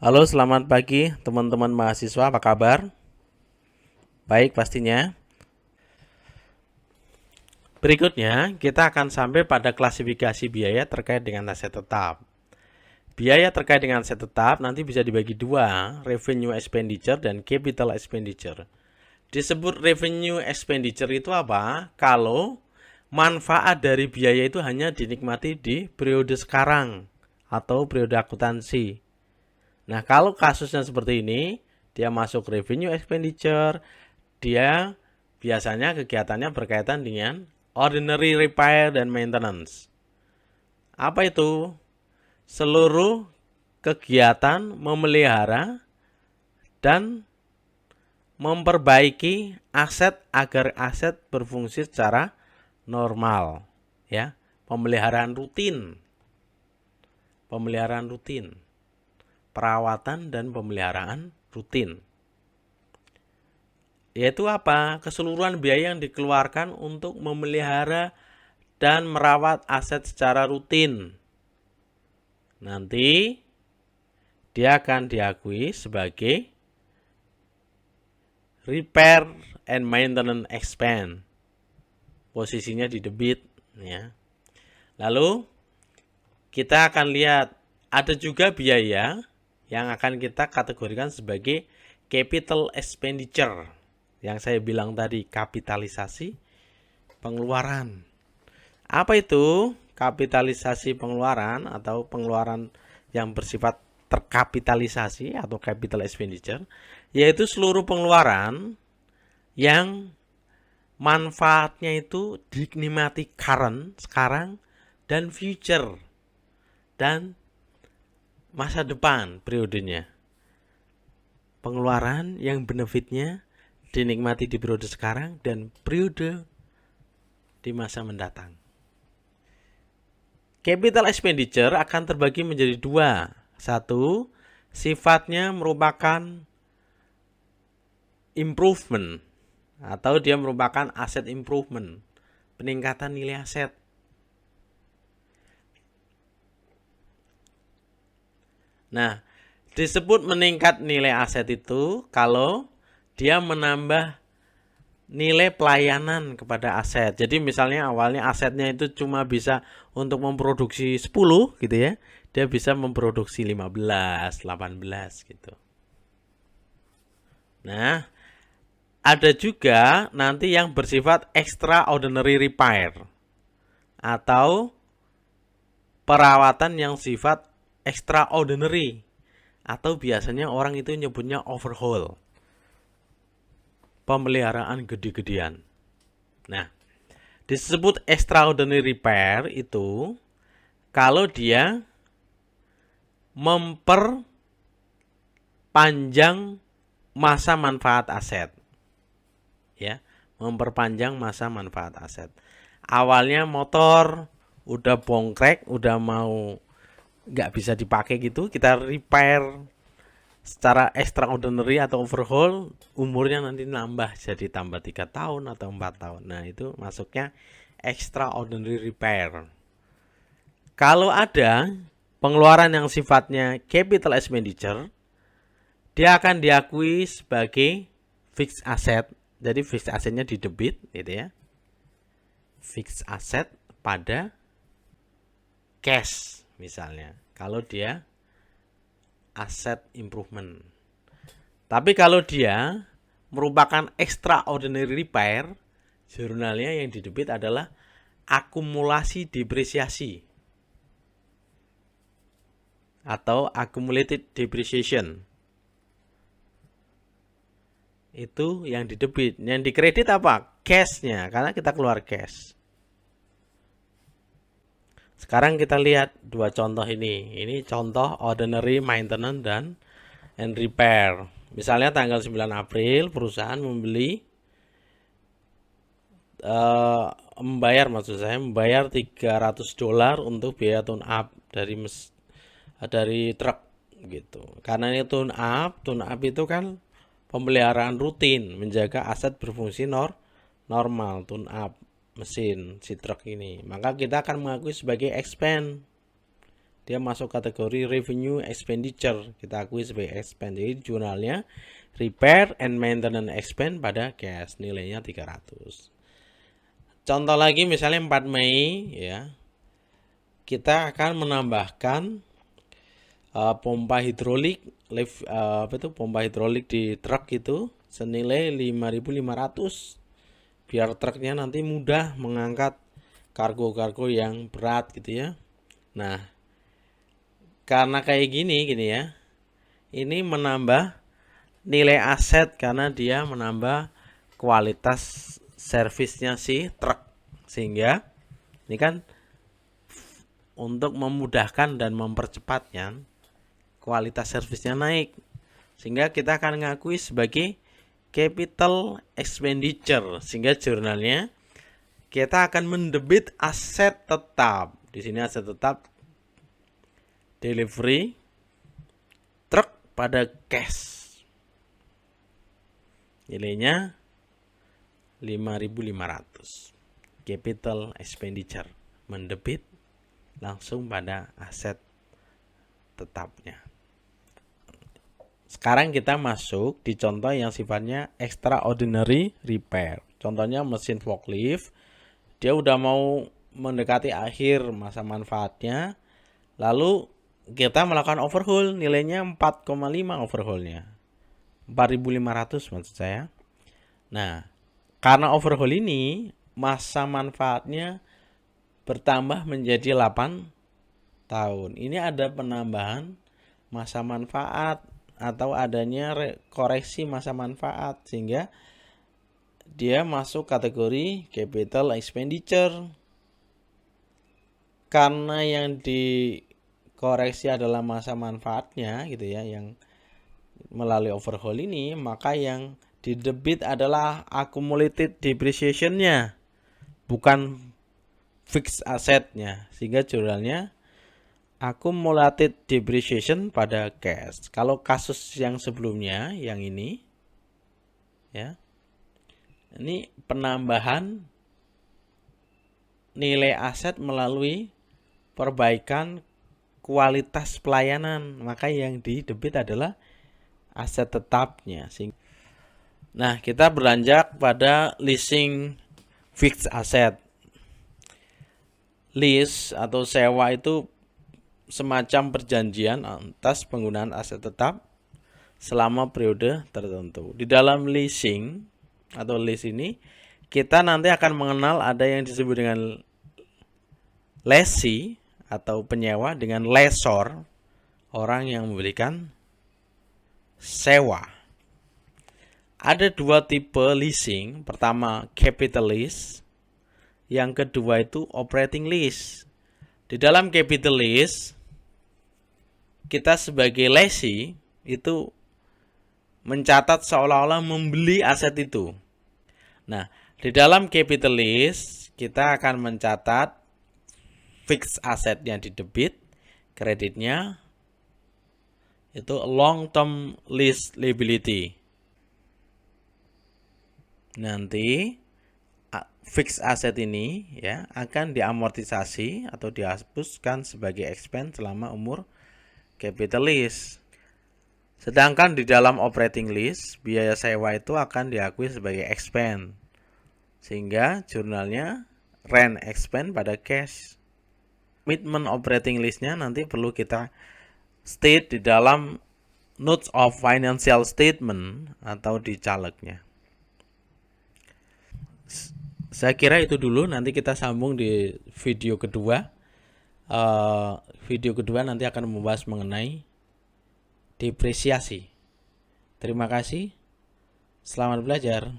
Halo, selamat pagi teman-teman mahasiswa, apa kabar? Baik pastinya. Berikutnya, kita akan sampai pada klasifikasi biaya terkait dengan aset tetap. Biaya terkait dengan aset tetap nanti bisa dibagi dua, revenue expenditure dan capital expenditure. Disebut revenue expenditure itu apa? Kalau manfaat dari biaya itu hanya dinikmati di periode sekarang atau periode akuntansi. Nah, kalau kasusnya seperti ini, dia masuk revenue expenditure, dia biasanya kegiatannya berkaitan dengan ordinary repair dan maintenance. Apa itu? Seluruh kegiatan memelihara dan memperbaiki aset agar aset berfungsi secara normal, ya. Pemeliharaan rutin. Pemeliharaan rutin. Perawatan dan pemeliharaan rutin. Yaitu apa? Keseluruhan biaya yang dikeluarkan untuk memelihara dan merawat aset secara rutin. Nanti dia akan diakui sebagai repair and maintenance expense. Posisinya di debit, ya. Lalu kita akan lihat ada juga biaya yang akan kita kategorikan sebagai capital expenditure. Yang saya bilang tadi, kapitalisasi pengeluaran. Apa itu kapitalisasi pengeluaran atau pengeluaran yang bersifat terkapitalisasi atau capital expenditure? Yaitu seluruh pengeluaran yang manfaatnya itu dinikmati current, sekarang, dan future, dan masa depan periodenya. Pengeluaran yang benefitnya dinikmati di periode sekarang dan periode di masa mendatang. Capital expenditure akan terbagi menjadi dua. Satu, sifatnya merupakan improvement atau dia merupakan asset improvement, peningkatan nilai aset. Nah, disebut meningkat nilai aset itu kalau dia menambah nilai pelayanan kepada aset. Jadi misalnya awalnya asetnya itu cuma bisa untuk memproduksi 10 gitu ya. Dia bisa memproduksi 15, 18 gitu. Nah, ada juga nanti yang bersifat extraordinary repair atau perawatan yang sifat extraordinary atau biasanya orang itu nyebutnya overhaul. Pemeliharaan gede-gedean. Nah, disebut extraordinary repair itu kalau dia memperpanjang masa manfaat aset. Ya, memperpanjang masa manfaat aset. Awalnya motor udah bongkrek, udah mau nggak bisa dipakai gitu, kita repair secara extraordinary atau overhaul, umurnya nanti nambah jadi tambah 3 tahun atau 4 tahun. Nah, itu masuknya extraordinary repair. Kalau ada pengeluaran yang sifatnya capital expenditure, dia akan diakui sebagai fixed asset. Jadi fixed assetnya di debit gitu ya. Fixed asset pada cash misalnya. Kalau dia asset improvement. Tapi kalau dia merupakan extraordinary repair, jurnalnya yang di debit adalah akumulasi depresiasi atau accumulated depreciation. Itu yang di debit. Yang di kredit apa? Cashnya, karena kita keluar cash. Sekarang kita lihat dua contoh ini. Ini contoh ordinary maintenance dan and repair. Misalnya tanggal 9 April perusahaan membayar $300 untuk biaya tune up dari truk gitu. Karena ini tune up itu kan pemeliharaan rutin, menjaga aset berfungsi normal, tune up mesin si truk ini. Maka kita akan mengakui sebagai expense. dia masuk kategori revenue expenditure, kita akui sebagai expense. Jadi jurnalnya repair and maintenance expense pada cash, nilainya 300. Contoh lagi misalnya 4 Mei ya, kita akan menambahkan pompa hidrolik pompa hidrolik di truk itu senilai 5.500 biar truknya nanti mudah mengangkat kargo-kargo yang berat gitu ya. Nah, karena kayak gini ya, ini menambah nilai aset karena dia menambah kualitas servisnya si truk, sehingga ini kan untuk memudahkan dan mempercepatnya kualitas servisnya naik, sehingga kita akan ngakui sebagai capital expenditure, sehingga jurnalnya kita akan mendebit aset tetap. Di sini aset tetap delivery truk pada cash, nilainya 5.500. Capital expenditure, mendebit langsung pada aset tetapnya. Sekarang kita masuk di contoh yang sifatnya extraordinary repair. Contohnya mesin forklift, dia udah mau mendekati akhir masa manfaatnya, lalu kita melakukan overhaul, nilainya 4,5 overhaulnya, 4.500 maksud saya. Nah, karena overhaul ini masa manfaatnya bertambah menjadi 8 tahun. Ini ada penambahan masa manfaat atau adanya koreksi masa manfaat, sehingga dia masuk kategori capital expenditure. Karena yang dikoreksi adalah masa manfaatnya gitu ya, yang melalui overhaul ini, maka yang didebit adalah accumulated depreciation-nya, bukan fixed asset-nya, sehingga jurnalnya accumulated depreciation pada cash. Kalau kasus yang sebelumnya, yang ini ya, ini penambahan nilai aset melalui perbaikan kualitas pelayanan, maka yang didebit adalah aset tetapnya. Nah, kita beranjak pada leasing fixed asset. Lease atau sewa itu semacam perjanjian atas penggunaan aset tetap selama periode tertentu. Di dalam leasing atau lease ini, kita nanti akan mengenal ada yang disebut dengan lessee atau penyewa, dengan lessor, orang yang memberikan sewa. Ada 2 tipe leasing. Pertama capital lease, yang kedua itu operating lease. Di dalam capital lease, kita sebagai lessee itu mencatat seolah-olah membeli aset itu. Nah, di dalam capital lease kita akan mencatat fixed asset yang didebit, kreditnya itu long term lease liability. Nanti fixed asset ini ya akan diamortisasi atau dihapuskan sebagai expense selama umur capital lease. Sedangkan di dalam operating lease, biaya sewa itu akan diakui sebagai expense, sehingga jurnalnya rent expense pada cash. Commitment operating lease-nya nanti perlu kita state di dalam notes of financial statement atau di calegnya. Saya kira itu dulu, nanti kita sambung di video kedua. Video kedua nanti akan membahas mengenai depresiasi. Terima kasih. Selamat belajar.